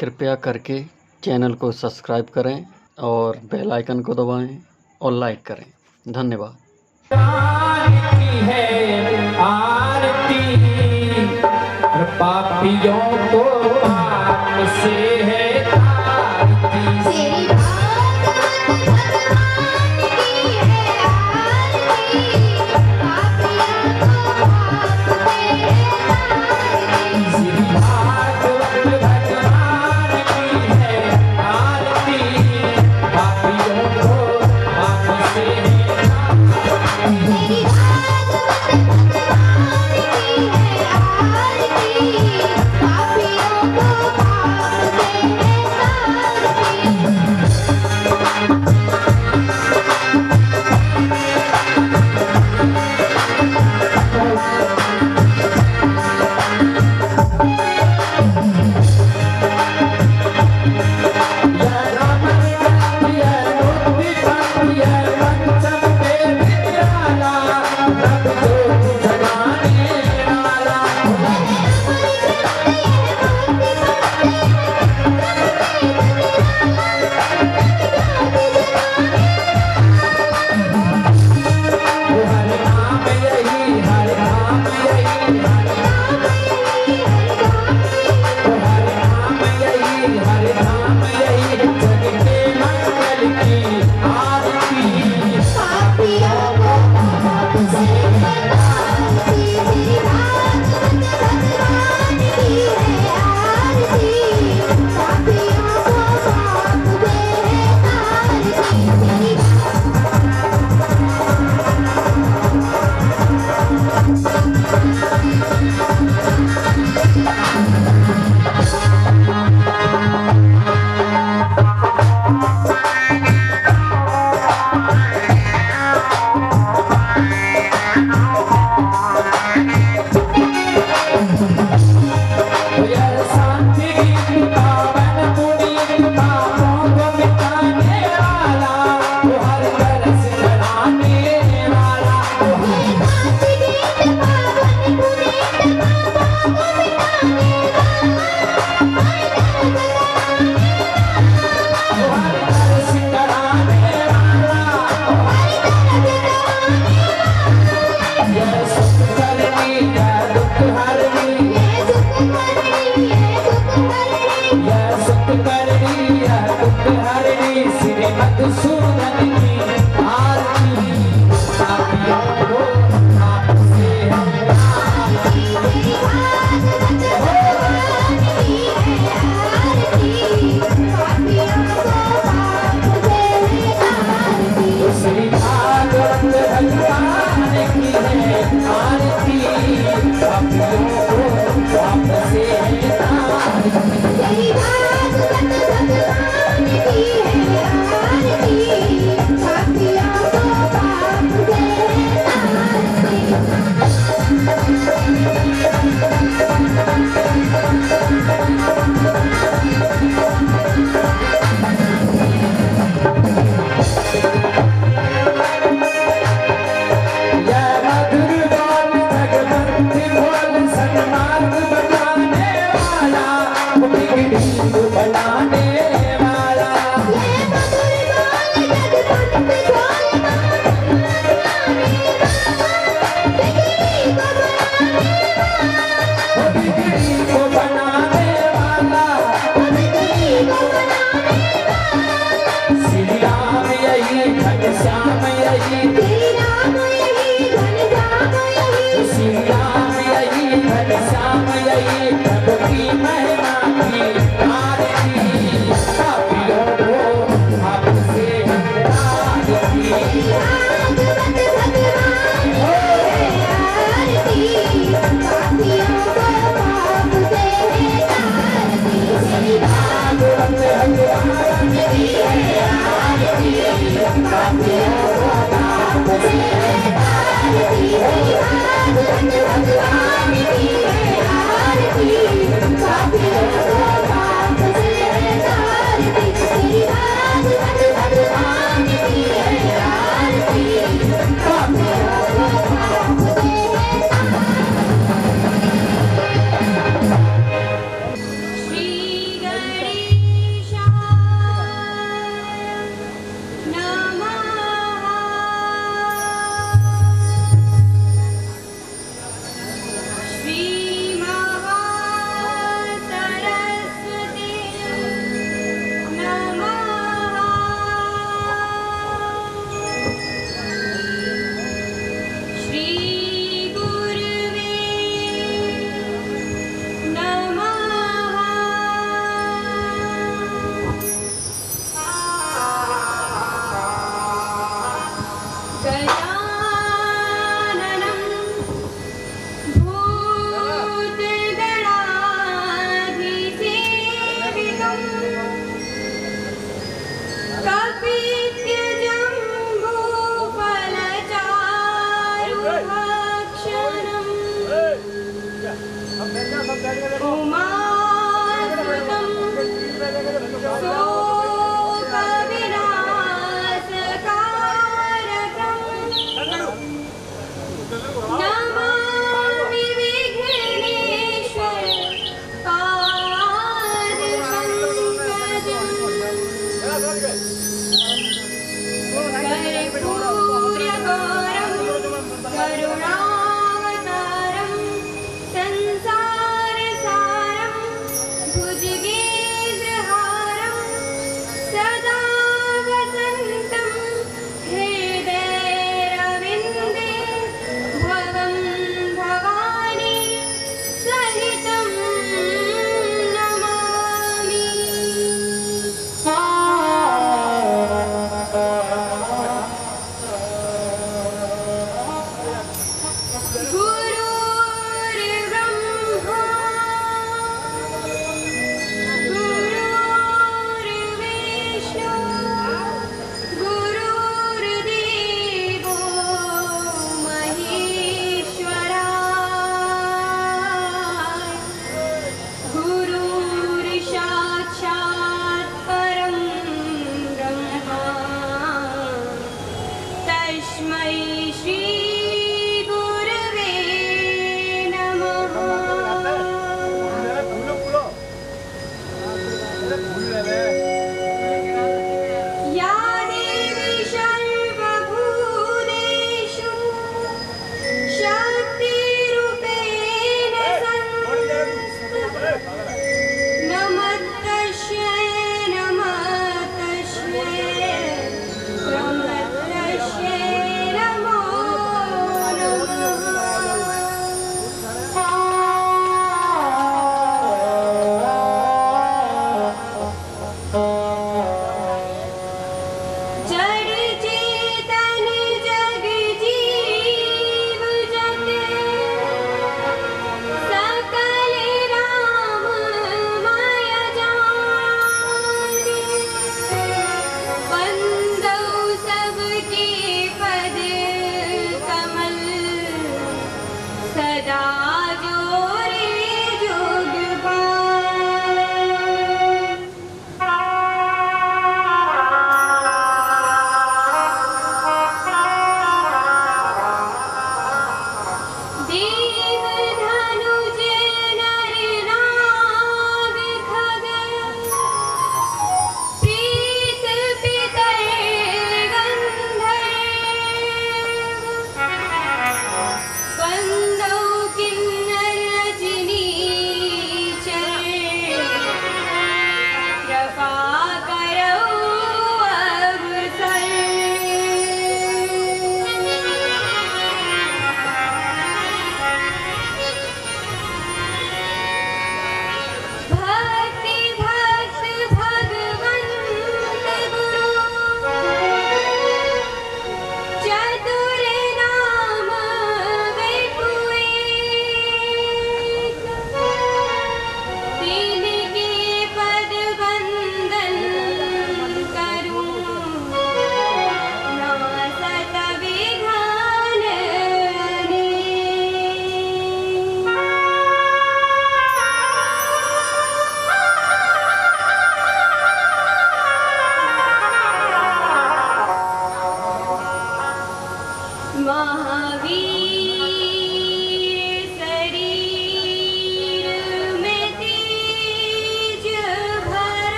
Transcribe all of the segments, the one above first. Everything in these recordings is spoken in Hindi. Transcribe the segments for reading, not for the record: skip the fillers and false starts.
कृपया करके चैनल को सब्सक्राइब करें और बेल आइकन को दबाएं और लाइक करें। धन्यवाद। आरती है आरती, पापियों को पाप से है आरती।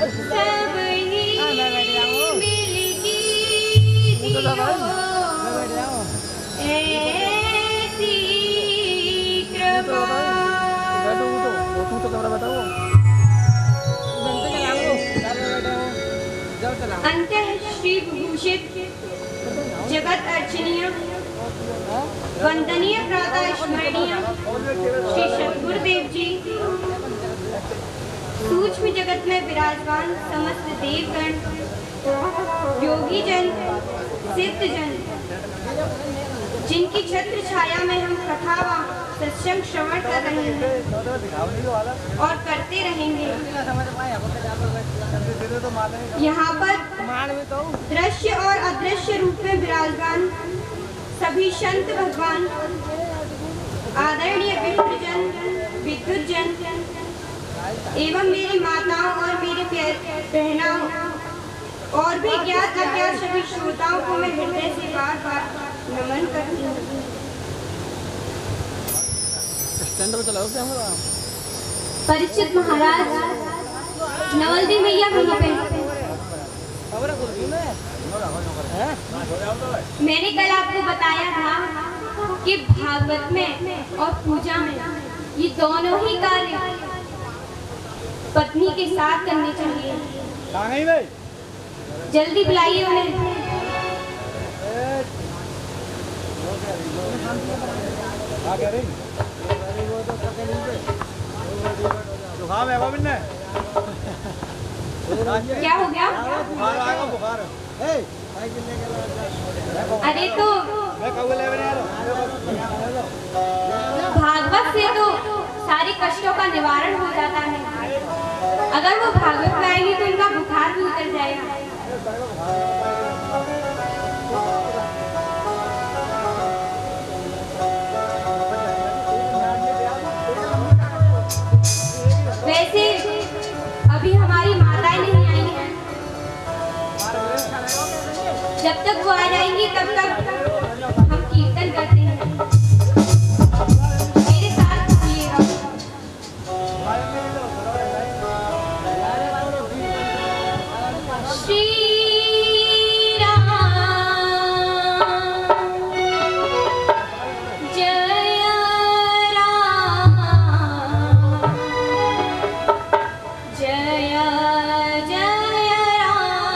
सब ही मिलगी दियो ऐसी कृपा। अंतः श्री विभूषित जगत अर्चनीय वंदनीय प्रातः स्मरणीय श्री सद्गुरुदेव जी, सूक्ष्म जगत में विराजमान समस्त देवगण, योगी जन, सिद्ध जन, जिनकी छत्र छाया में हम कथा व सत्संग श्रवण कर रहे हैं और करते रहेंगे। यहाँ पर दृश्य और अदृश्य रूप में विराजमान सभी संत भगवान, आदरणीय विप्रजन, विद्युत जन एवं मेरी माताओं और मेरी बहनाओं और भी ज्ञात अज्ञात सभी श्रोताओं को मैं हृदय से बार बार नमन करती हूँ। परीक्षित महाराज, नवल मैया कहाँ पे? मैंने कल आपको बताया था कि भागवत में और पूजा में ये दोनों ही कार्य पत्नी के साथ करने चाहिए। जल्दी बुलाइए उन्हें। क्या हो गया? अरे तो भागवत से तो सारे कष्टों का निवारण हो जाता है। अगर वो भागवत गाएंगी तो उनका बुखार भी उतर जाएगा। वैसे अभी हमारी माताएं नहीं आई हैं। जब तक वो आ जाएंगी तब तक हम कीर्तन करते हैं। मेरे साथ सुनिएगा। श्री राम जय राम जय जय राम।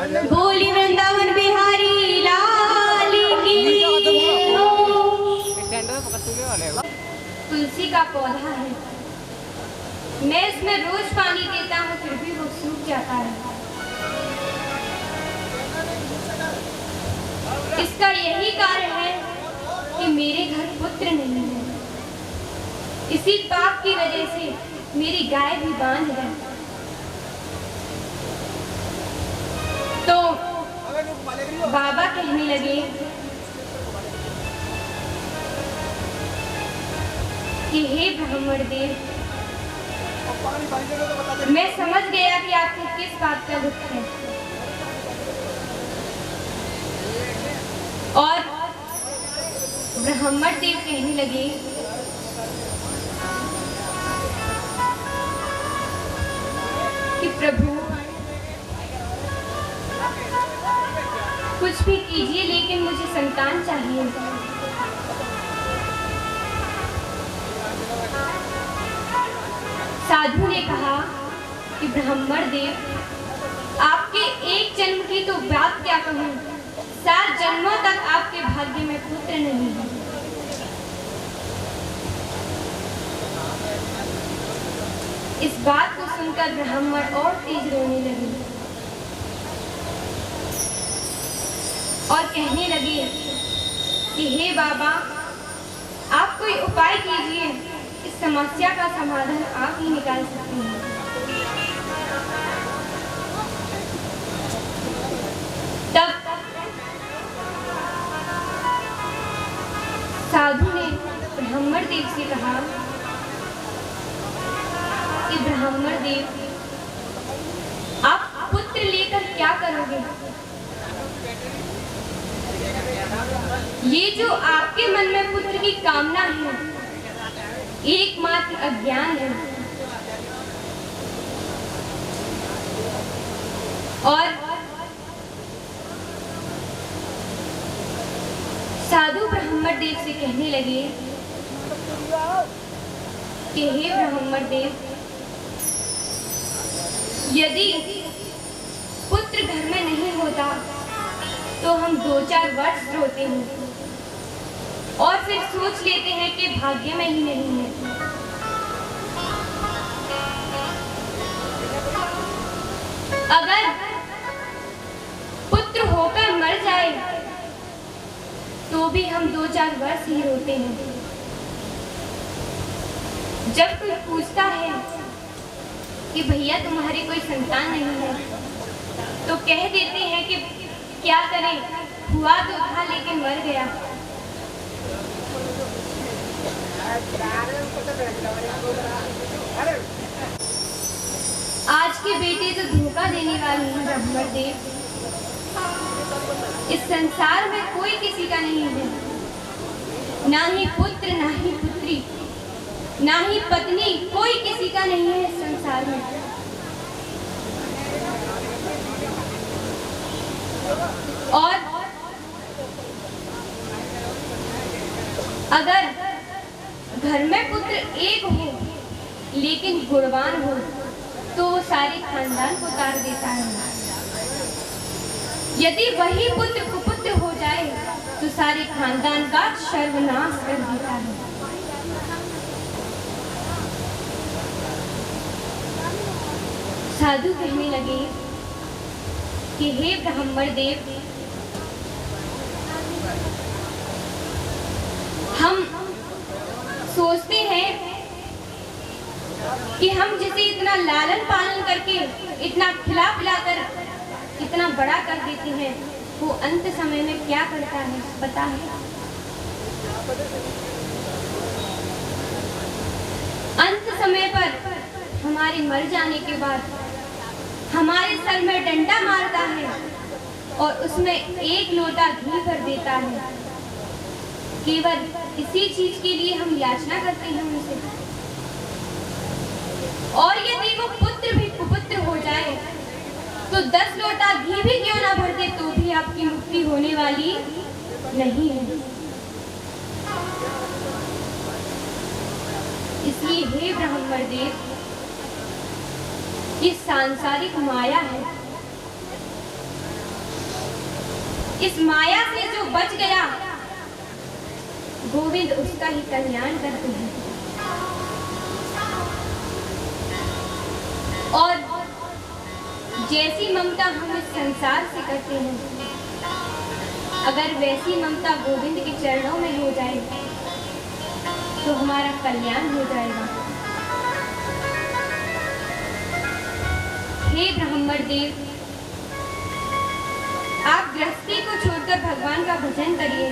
बोली वृंदावन बिहारी लाल की। तुलसी का पौधा है, मैं इसमें रोज पानी देता हूँ फिर भी वो सूख जाता है। इसका यही कारण है कि मेरे घर पुत्र नहीं है। इसी पाप की वजह से मेरी गाय भी बांध है। तो बाबा कहने लगे कि हे ब्राह्मण देव, मैं समझ गया कि आपको किस बात का दुख है। और ब्राह्मण देव कहने लगे कि प्रभु कुछ भी कीजिए लेकिन मुझे संतान चाहिए। साधु ने कहा कि ब्राह्मण देव, आपके एक जन्म की तो बात क्या कहूँ, 7 जन्मों तक आपके भाग्य में पुत्र नहीं है। इस बात को सुनकर ब्राह्मण और तेज रोने लगे और कहने लगे कि हे बाबा, आप कोई उपाय कीजिए, इस समस्या का समाधान आप ही निकाल सकते हैं। तब साधु ने ब्राह्मण देव से कहा कि ब्राह्मण देव, आप पुत्र लेकर क्या करोगे? ये जो आपके मन में पुत्र की कामना है, एकमात्र अज्ञान है। और साधु ब्राह्मण देव से कहने लगे कि हे ब्राह्मण देव, यदि पुत्र घर में नहीं होता तो हम 2-4 वर्ष रोते हैं और फिर सोच लेते हैं कि भाग्य में ही नहीं है। अगर पुत्र होकर मर जाए तो भी हम 2-4 वर्ष ही रोते हैं। जब कोई पूछता है कि भैया तुम्हारी कोई संतान नहीं है, तो कह देते हैं कि क्या करें, हुआ तो था लेकिन मर गया। आज के बेटे तो धोखा देने वाले हैं ब्राह्मण देव। इस संसार में कोई किसी का नहीं है, ना ही पुत्र, ना ही पुत्री, ना ही पत्नी, कोई किसी का नहीं है इस संसार में। और अगर घर में पुत्र एक हो लेकिन गुणवान हो तो वो सारे खानदान को तार देता है। यदि वही पुत्र कुपुत्र हो जाए तो सारे खानदान का सर्वनाश कर देता है। साधु कहने लगे कि हे ब्राह्मण देव, हम सोचते हैं कि हम जिसे इतना लालन पालन करके, इतना खिला पिलाकर इतना बड़ा कर देते हैं, वो अंत समय में क्या करता है पता है? अंत समय पर हमारे मर जाने के बाद हमारे सर में डंडा मारता है और उसमें 1 लोटा घी भर देता है। केवल इसी चीज के लिए हम याचना करते हैं उनसे। और यदि वो पुत्र भी कुपुत्र हो जाए तो 10 लोटा घी भी क्यों ना भर दे तो भी आपकी मुक्ति होने वाली नहीं है। इसलिए हे ब्राह्मण देव, ये सांसारिक माया है, इस माया से जो बच गया, गोविंद उसका ही कल्याण करते हैं। और जैसी ममता हम इस संसार से करते हैं, अगर वैसी ममता गोविंद के चरणों में हो जाए तो हमारा कल्याण हो जाएगा। हे ब्राह्मण देव, आप गृहस्थी को छोड़कर भगवान का भजन करिए।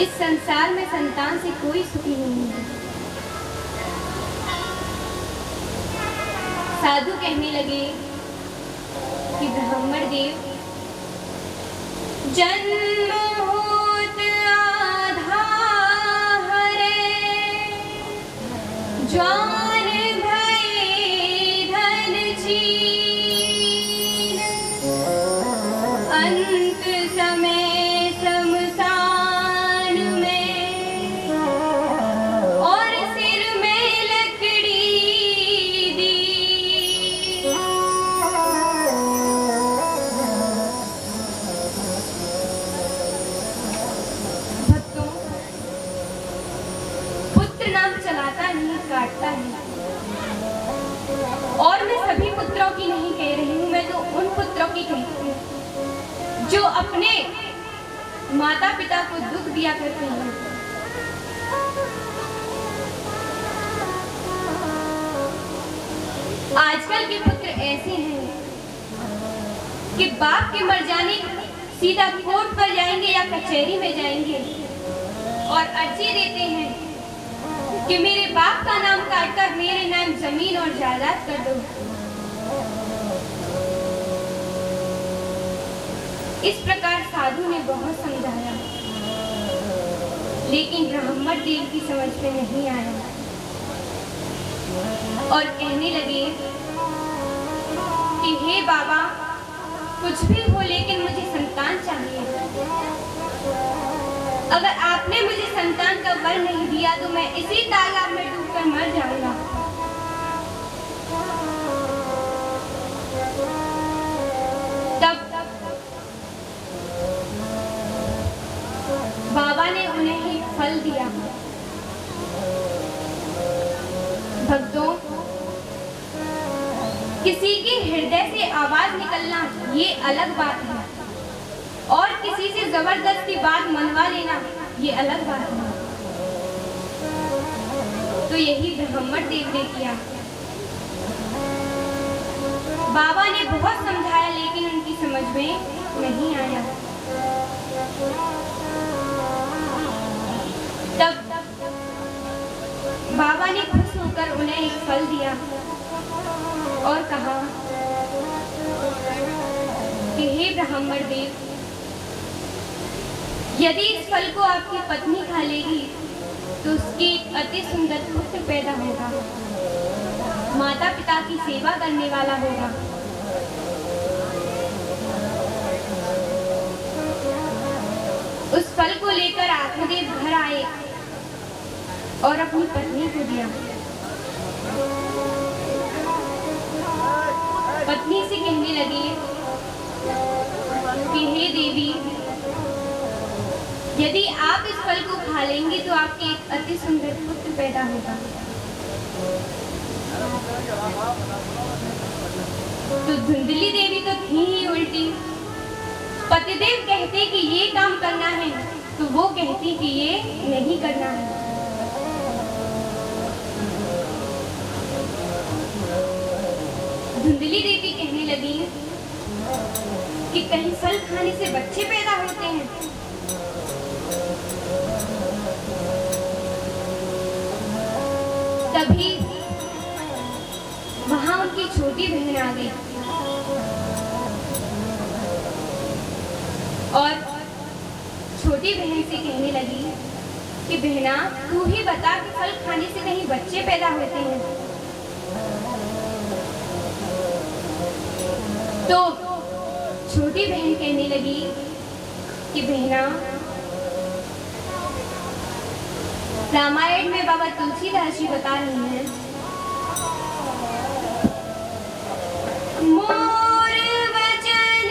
इस संसार में संतान से कोई सुखी नहीं है। साधु कहने लगे कि ब्राह्मण देव, जन्म होत आधा हरे, जान भये धन छीन, अंत समय शमशान में और सिर में लकड़ी दी। भक्तों, पुत्र नाम चलाता नहीं, काटता है। और मैं सभी पुत्रों की नहीं कह रही हूँ, मैं तो उन पुत्रों की कहती हूँ जो अपने माता पिता को दुख दिया करते हैं। आजकल के पुत्र ऐसे हैं कि बाप के मर जाने सीधा कोर्ट पर जाएंगे या कचहरी में जाएंगे और अर्जी देते हैं कि मेरे बाप का नाम काटकर मेरे नाम जमीन और जायदाद कर दो। इस प्रकार साधु ने बहुत समझाया, लेकिन ब्राह्मण देव की समझ में नहीं आया और कहने लगे कि हे बाबा, कुछ भी हो लेकिन मुझे संतान चाहिए। अगर आपने मुझे संतान का वर नहीं दिया तो मैं इसी तालाब में डूबकर मर जाऊंगा। तब बाबा ने उन्हें एक फल दिया। भक्तों, किसी के हृदय से आवाज निकलना ये अलग बात है और किसी से जबरदस्ती बात मनवा लेना ये अलग बात है। तो यही ब्राह्मण देव ने किया। बाबा ने बहुत समझाया लेकिन उनकी समझ में नहीं आया। तब बाबा ने खुश होकर उन्हें एक फल दिया और कहा कि हे ब्राह्मण देव, यदि इस फल को आपकी पत्नी खा लेगी तो उसकी एक अति सुंदर पुत्र पैदा होगा, माता पिता की सेवा करने वाला होगा। उस फल को लेकर आत्मदेव घर आए और अपनी पत्नी को दिया। पत्नी से कहने लगे कि हे देवी, यदि आप इस फल को खा लेंगे तो आपके एक अति सुंदर पुत्र पैदा होगा। तो धुंधली देवी तो थी ही उल्टी। पतिदेव कहते कि ये काम करना है तो वो कहती कि ये नहीं करना है। धुंधली देवी कहने लगी कि कहीं फल खाने से बच्चे पैदा होते हैं। तभी वहां उनकी छोटी बहन आ गई और छोटी बहन से कहने लगी कि बहना, तू ही बता कि फल खाने से कहीं बच्चे पैदा होते हैं। तो छोटी बहन कहने लगी कि बहना, रामायण में बाबा तुलसीदास जी बता रहे हैं, मोर वचन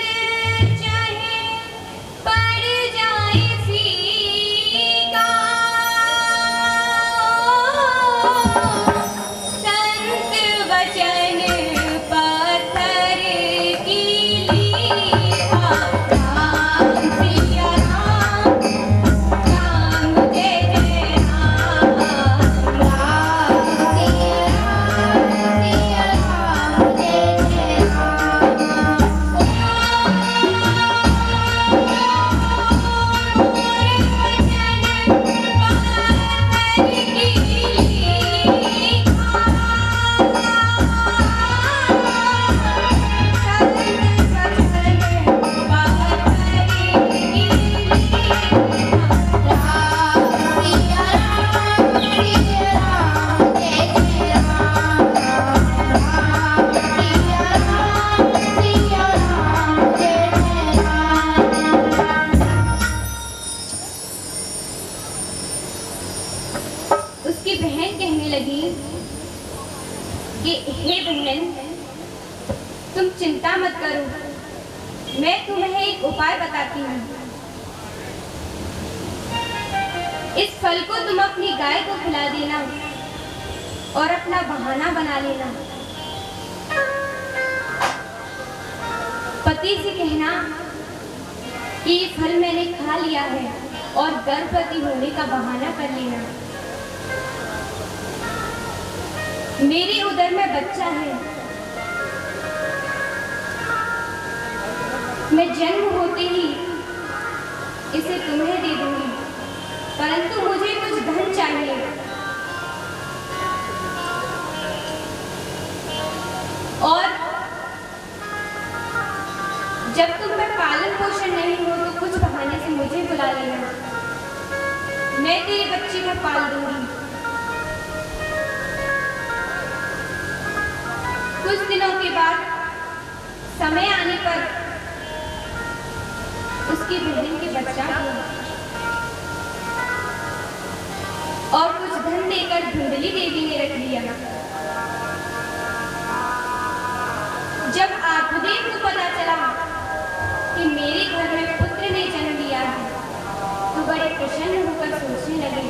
तुम चिंता मत करो, मैं तुम्हें एक उपाय बताती हूँ। इस फल को तुम अपनी गाय को खिला देना और अपना बहाना बना लेना। पति से कहना कि ये फल मैंने खा लिया है और गर्भवती होने का बहाना कर लेना। मेरे उदर में बच्चा है, मैं जन्म होते ही इसे तुम्हें दे दूंगी, परंतु मुझे कुछ धन चाहिए। और जब तुम में पालन पोषण नहीं हो तो कुछ बहाने से मुझे बुला लेना, मैं तेरे बच्चे को पाल दूंगी। कुछ दिनों के बाद समय आने पर उसकी बहन के बच्चा हुआ और कुछ धन देकर धुंधली देवी ने रख लिया। जब आत्मदेव को पता चला कि मेरे घर में पुत्र ने जन्म लिया है, तो बड़े प्रसन्न होकर सोचने लगे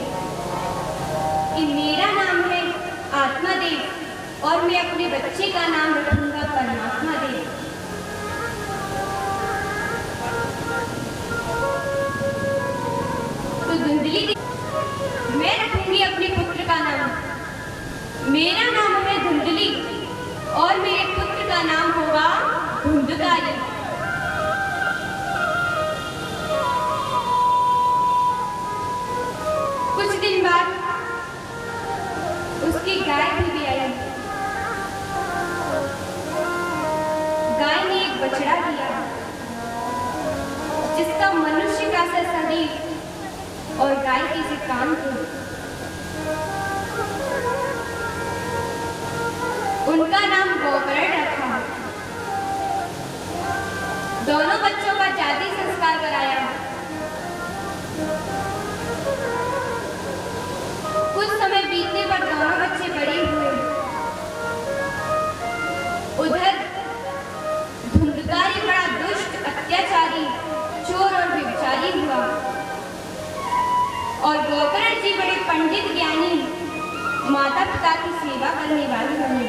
कि मेरा नाम है आत्मादेव और मैं अपने बच्चे का नाम रखूंगा परमात्मा देव। तो धुंधली मैं रखूंगी अपने पुत्र का नाम, मेरा नाम है धुंधली और मेरे पुत्र का नाम होगा धुंधकारी। कुछ दिन बाद उसकी गाय भी आई। गाय ने एक बछड़ा दिया जिसका मनुष्य का सा शरीर और गाय के से कान थे। उनका नाम गोकर्ण रखा। दोनों बच्चों का जाति संस्कार कराया। कुछ समय बीतने पर दोनों बच्चे बड़े हुए। उधर धुंधकारी बड़ा दुष्ट, अत्याचारी, चोर और व्यभिचारी हुआ और गोकर्ण जी बड़े पंडित, ज्ञानी, माता पिता की सेवा करने वाले बने।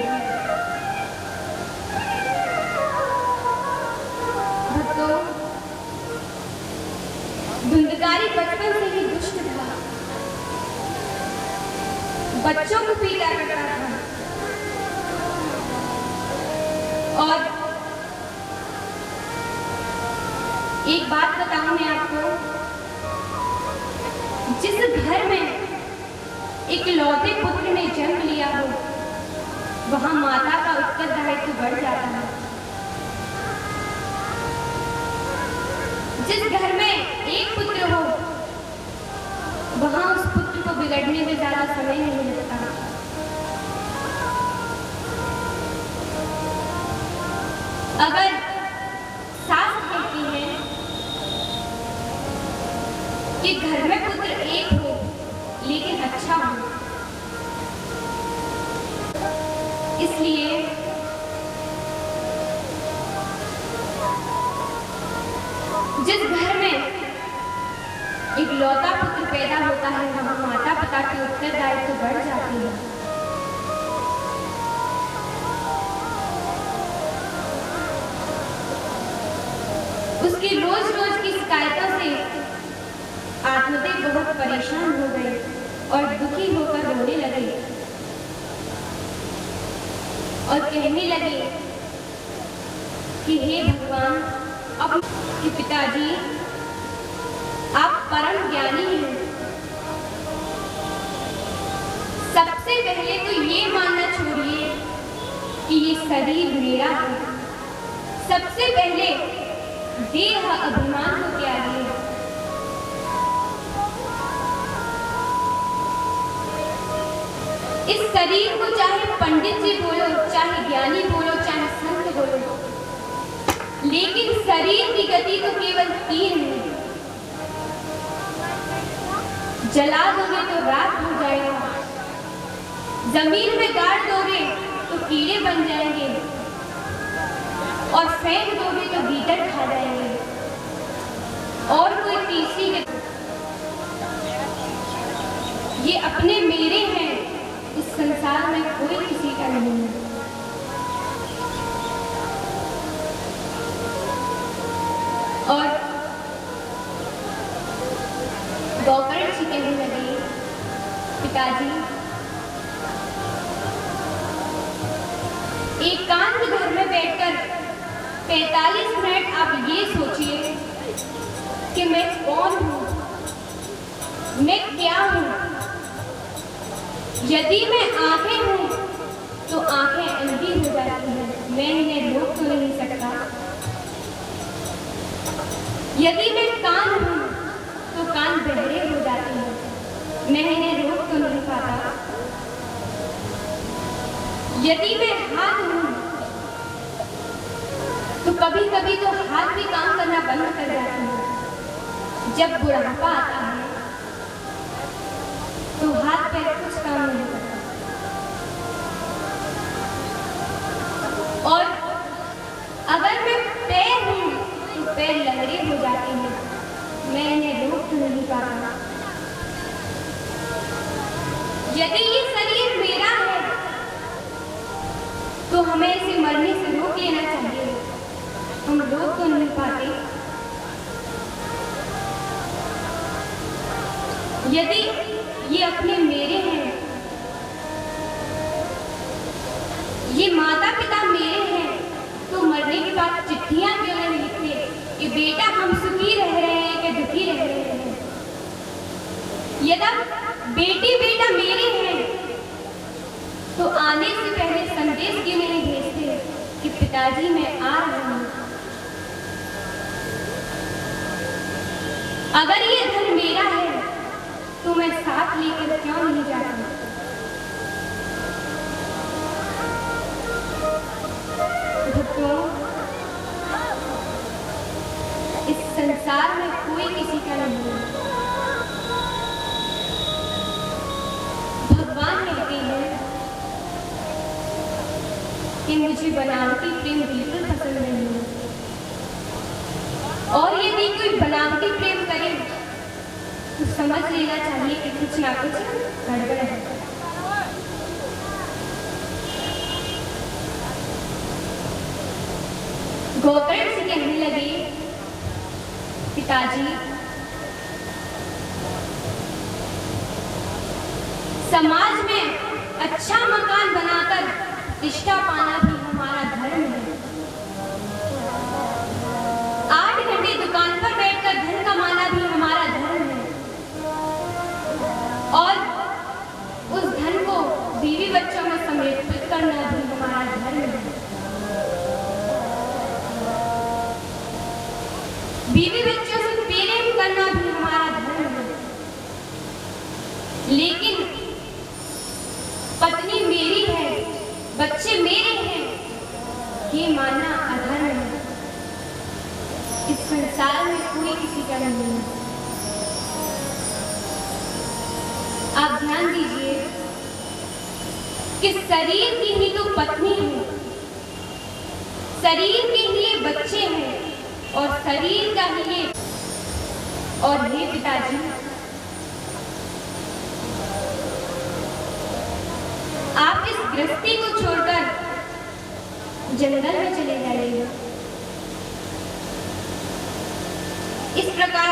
भक्तों, धुंधकारी बचपन से ही दुष्ट था, बच्चों को पीटा करता था और एक बात बताऊं मैं आपको, जिस घर में एक लौते पुत्र ने जन्म लिया हो, वहां माता का उत्तरदायित्व बढ़ जाता है। जिस घर में एक पुत्र हो, वहां उस पुत्र को बिगड़ने में ज्यादा समय नहीं लगता। अगर सास कहती है कि घर में पुत्र एक हो लेकिन अच्छा हो, इसलिए जिस घर में इकलौता पुत्र पैदा होता है, वहां माता पिता की उत्तरदायित्व बढ़ जाती है। उसकी रोज रोज की शिकायतों से आत्मदेव बहुत परेशान हो गए और दुखी होकर रोने लगे और कहने लगे कि हे भगवान, अब कि पिताजी आप परम ज्ञानी हैं, सबसे पहले तो ये मानना छोड़िए कि ये शरीर मेरा है। सबसे पहले देह अभिमान को त्यागिए। इस शरीर को चाहे पंडित जी बोलो, चाहे ज्ञानी बोलो, चाहे संत बोलो, लेकिन शरीर की गति तो केवल 3 है। जला दोगे तो राख हो जाएगा, जमीन में गाड़ दोगे तो कीड़े बन जाएंगे, और फेंक दोगे तो गीदड़ खा जाएंगे और कोई तीसरी के ये अपने मेरे हैं, इस संसार में कोई किसी का नहीं है। और गोकर्ण जी कहने लगे, पिताजी एकांत घर में बैठकर 45 मिनट आप ये सोचिए कि मैं कौन हूँ, मैं क्या हूँ। यदि मैं आंखें हूँ तो आंखें अंधी हो जाती हैं, मैं इन्हें रोक तो नहीं सकता। यदि मैं कान हूँ तो कान बहरे हो जाते हैं, मैं इन्हें रोक तो नहीं पाता। यदि मैं हाथ हूँ तो कभी कभी तो हाथ भी काम करना बंद कर जाते हैं। जब बुढ़ापा आता है तो हाथ पैर कुछ काम नहीं करता। और अगर मैं पैर हूँ तो पैर लंगड़े हो जाते हैं, मैं इन्हें रोक तो नहीं पाता। यदि ये शरीर मेरा है तो हमें इसे मरने से रोक लेना चाहिए, हम रोक तो नहीं पाते। यदि ये अपने मेरे हैं, ये माता पिता मेरे हैं, तो मरने के बाद चिट्ठियां क्यों नहीं लिखते कि बेटा हम सुखी रह रहे हैं कि दुखी रह रहे हैं। यदि बेटी बेटा मेरे हैं तो आने से पहले संदेश क्यों नहीं भेजते कि पिताजी मैं आ रहा हूं। अगर ये धन मेरा है तो मैं साथ लेकर क्यों नहीं जाता। भक्तों, इस संसार में कोई किसी का नहीं है। भगवान कहते हैं कि मुझे बनावटी प्रेम बिल्कुल पसंद नहीं है, और यदि कोई बनावटी प्रेम करे तो समझ लेना चाहिए कि कुछ ना कुछ गड़बड़ है। गोकर्ण से कहने लगे, पिताजी समाज में अच्छा मकान बनाकर प्रतिष्ठा पाना भी हमारा धर्म है। 8 घंटे दुकान पर बैठकर धन कमाना भी हमारा धर्म है, और उस धन को बीवी बच्चों में समर्पित करना भी हमारा धर्म है। बीवी बच्चों से प्रेम करना भी हमारा धर्म है। लेकिन पत्नी मेरी है, बच्चे मेरे हैं, ये मानना अधर्म है। इस संसार में कोई किसी का नहीं है। आप ध्यान दीजिए कि शरीर की ही तो पत्नी है, शरीर के लिए बच्चे हैं, और शरीर का ही ये। और हे पिताजी, आप इस गृहस्थी को छोड़कर जंगल में चले जाइए। इस प्रकार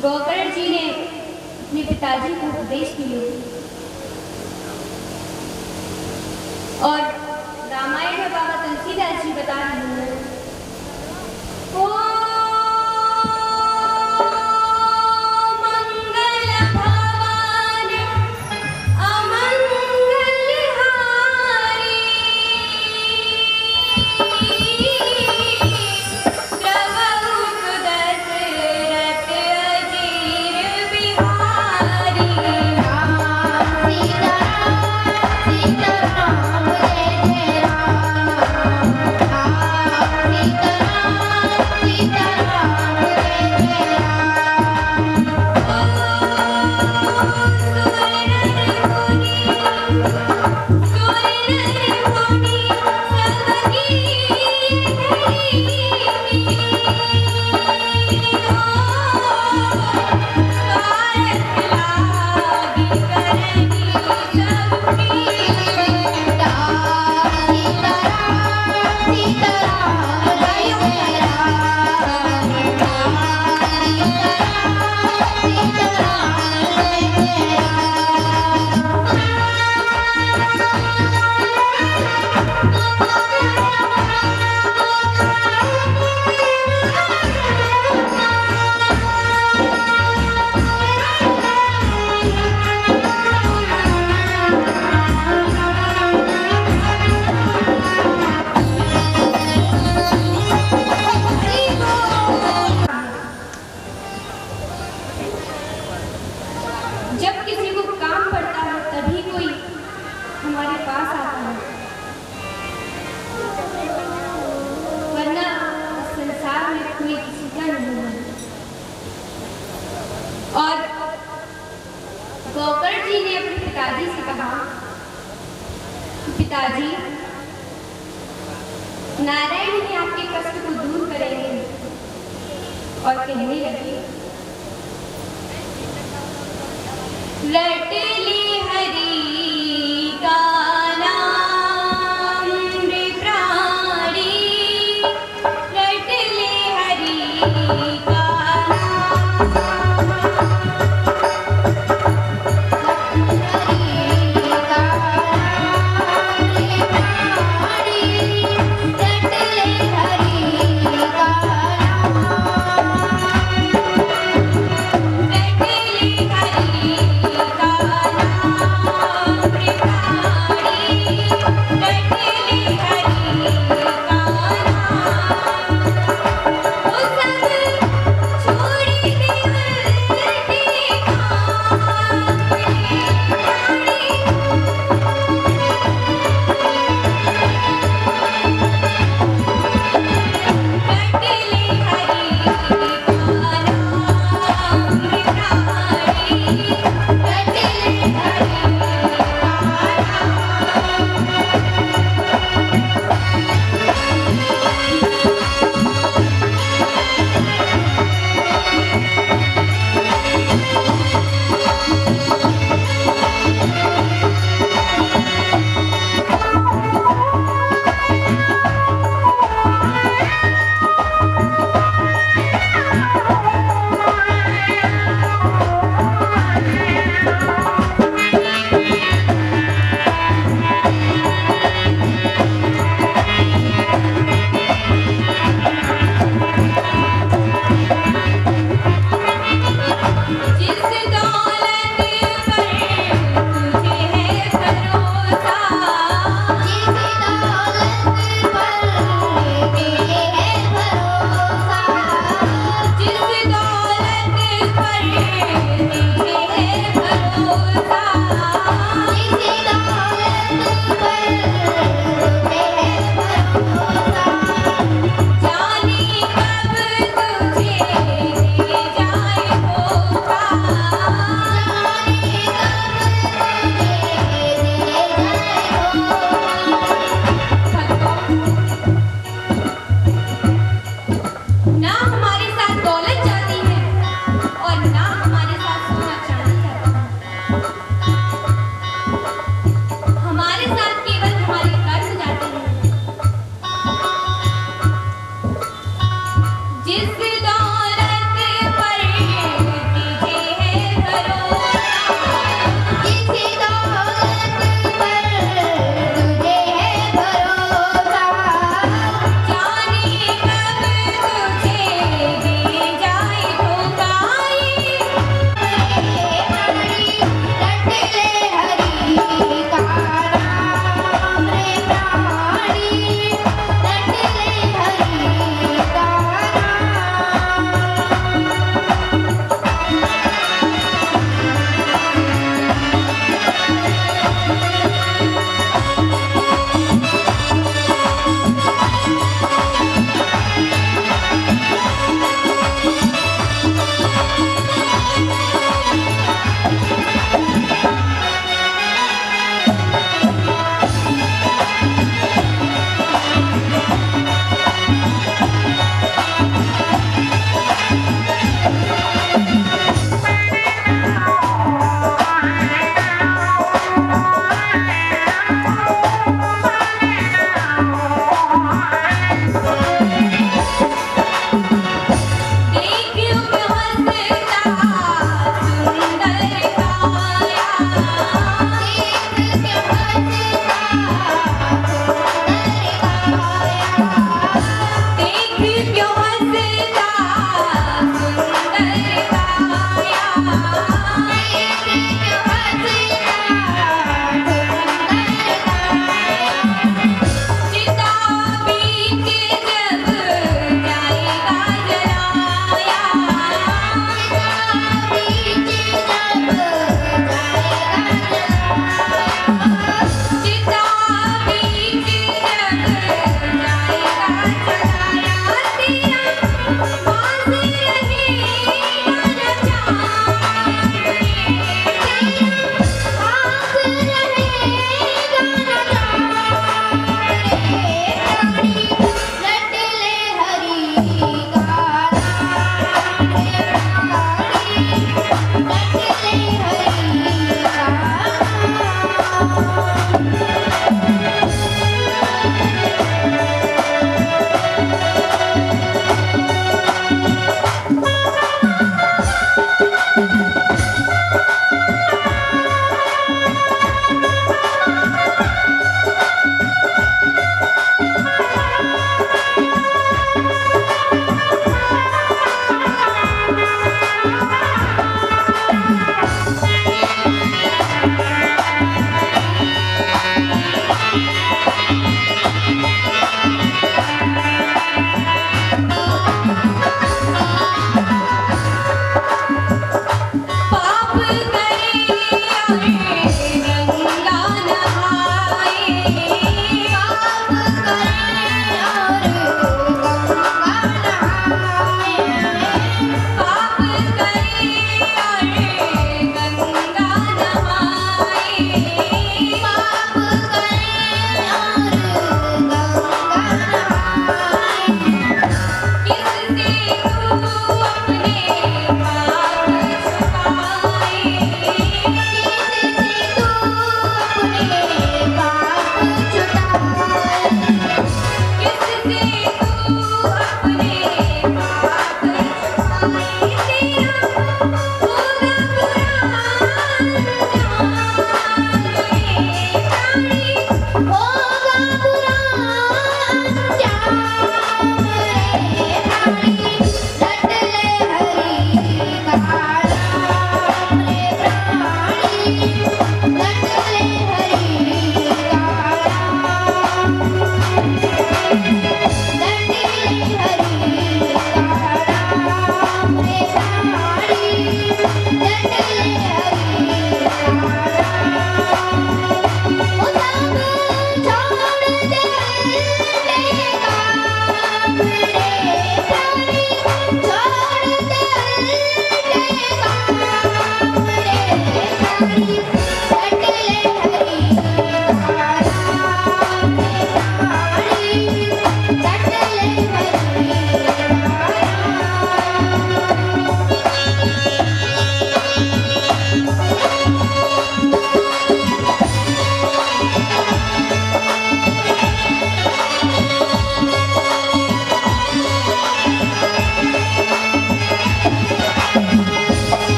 गोकर्ण जी ने अपने पिताजी को उपदेश दिए, और रामायण में बाबा तुलसीदास जी बता रहे हैं, सीता राम जय जय राम। जब किसी को काम पड़ता है तभी कोई हमारे पास आता है, वरना इस संसार में कोई किसी का नहीं है। और गोकर्ण जी ने अपने पिताजी से कहा, पिताजी नारायण ही आपके कष्ट को दूर करेंगे, और कहने लगे, रट ली हरि का नाम रे प्राणी, रट ली हरि का नाम, हरि का नाम रे प्राणी, रट ले हरि का नाम, रट ले हरि का नाम।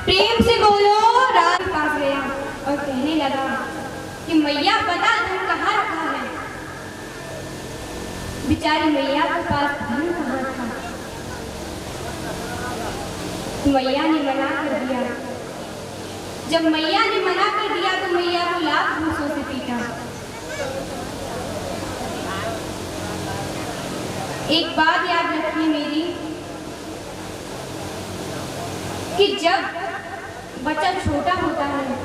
प्रेम से बोलो। राम पास गया और कहने लगा कि मैया बता धन कहाँ रखा है। बेचारी मैया के पास धन कहाँ था। मैया ने मना कर दिया। जब मैया ने मना कर दिया तो मैया को लाख घूसों से पीटा। एक बात याद रखिए मेरी कि जब बच्चा छोटा होता है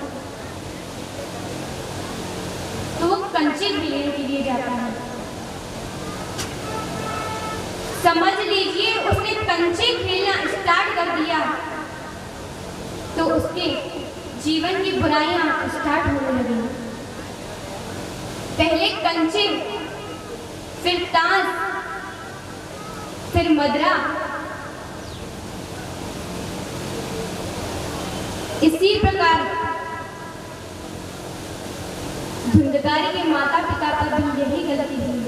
तो वो कंचे खेलने के लिए जाता है। समझ लीजिए उसने कंचे खेलना स्टार्ट कर दिया तो उसके जीवन की बुराइयां स्टार्ट होने लगी। पहले कंचे, फिर ताश, फिर मदरा। इसी प्रकार धुंधकारी के माता पिता पर भी यही गलती हुई।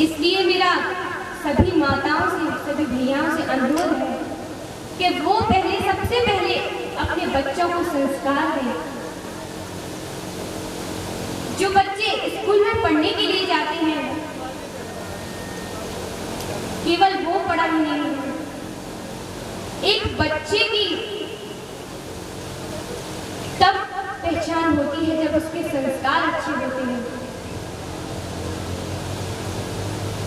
इसलिए मेरा सभी माताओं से, सभी भैयाओं से अनुरोध है कि वो पहले, सबसे पहले अपने बच्चों को संस्कार दें। जो बच्चे स्कूल में पढ़ने के लिए जाते हैं केवल वो पढ़ाई नहीं है। एक बच्चे की तब पहचान होती है जब उसके संस्कार अच्छे होते हैं।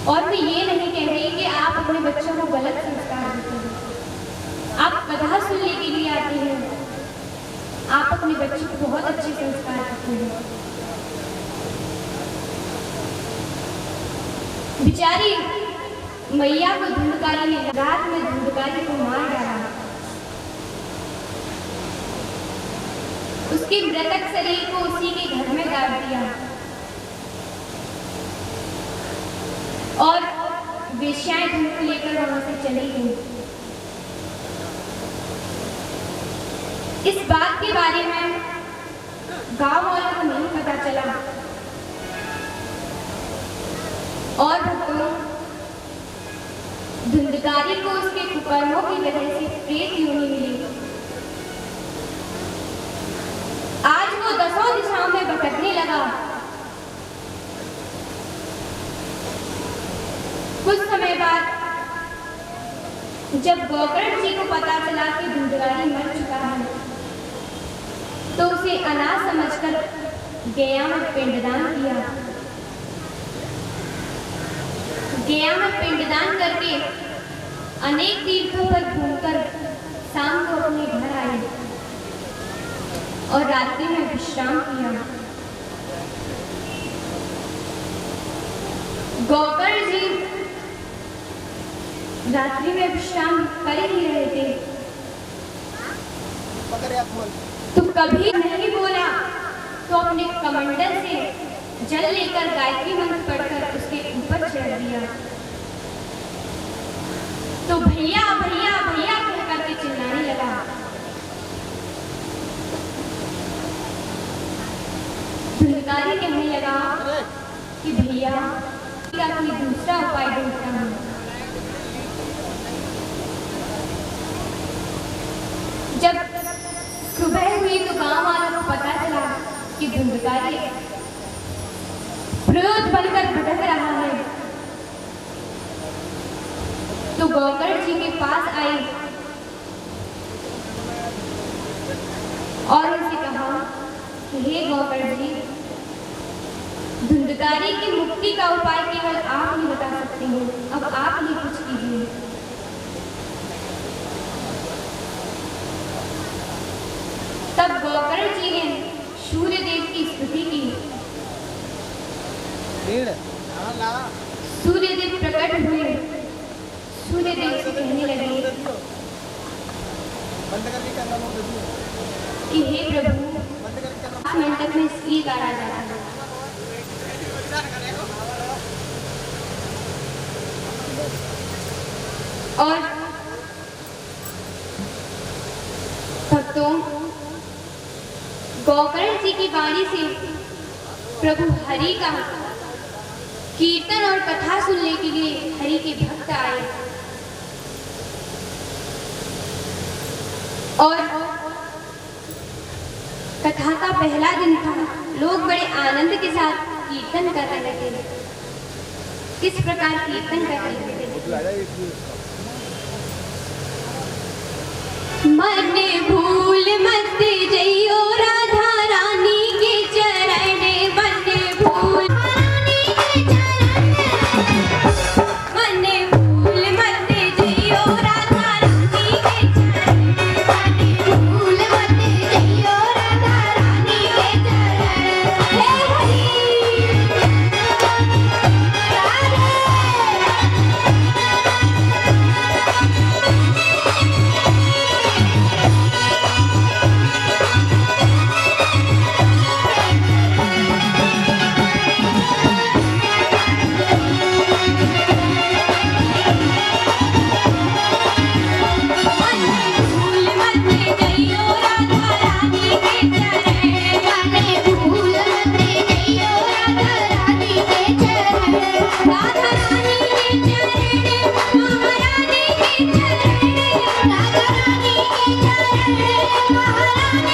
और मैं ये नहीं कह रही कि आप अपने बच्चों को गलत संस्कार देते हैं। आप कथा सुनने के लिए आते हैं, आप अपने बच्चों को बहुत अच्छे संस्कार देते हैं। बेचारी मैया को धुंधकारी ने रात में धुंधकारी को मार डाला। उसके मृतक शरीर को उसी के घर में गाड़ दिया और वेश्याएं धन को लेकर वहां से चली गई। इस बात के बारे में गांव वालों को नहीं पता चला और भक्तों धुंधकारी को उसके कुकर्मों की वजह से प्रेत योनि मिली। आज वो दसों दिशाओं में भटकने लगा। कुछ समय बाद जब गोकर्ण जी को पता चला कि धुंधकारी मर चुका है तो उसे अनाथ समझकर गया में पिंडदान किया। गया में पिंडदान करके अनेक तीर्थों पर घूमकर शाम को अपने घर आए और रात्रि में विश्राम किया। गोकर्ण जी रात्रि में विश्राम कर ही रहे थे तो कभी नहीं बोला तो अपने कमंडल से जल लेकर गायत्री मंत्र पढ़कर उसके ऊपर चढ़ दिया। तो भैया भैया भैया कह करके चिल्लाने लगा। धुंधकारी कहने लगा कि भैया का कोई दूसरा उपाय ढूंढता हूं। जब सुबह हुई तो गांव वालों को पता चला कि धुंधकारी प्रेत बनकर भटक रहा है तो गोकर्ण जी के पास आई और उनसे कहा कि हे गोकर्ण जी, धुंधकारी की मुक्ति का उपाय केवल आप ही बता सकते हो, अब आप ही कुछ कीजिए। तब गोकर्ण जी ने सूर्य देव की स्तुति की। सूर्य देव प्रकट हुए, सूर्य देव से कहने लगे कि हे प्रभु, मंडप में स्त्री गाड़ा जाता है। और भक्तों, गोकर्ण जी की वाणी से प्रभु हरि का कीर्तन और कथा सुनने के लिए हरि के भक्त आए और कथा का पहला दिन था। लोग बड़े आनंद के साथ कीर्तन कर रहे थे। किस प्रकार कीर्तन कर रहे थे? मन भूल मत जइयो राधा रानी के चरण, मन भूल मन भूल मत जइयो राधा रानी के चरण, मन भूल मत जइयो राधा रानी के चरण। हे हरि महारानी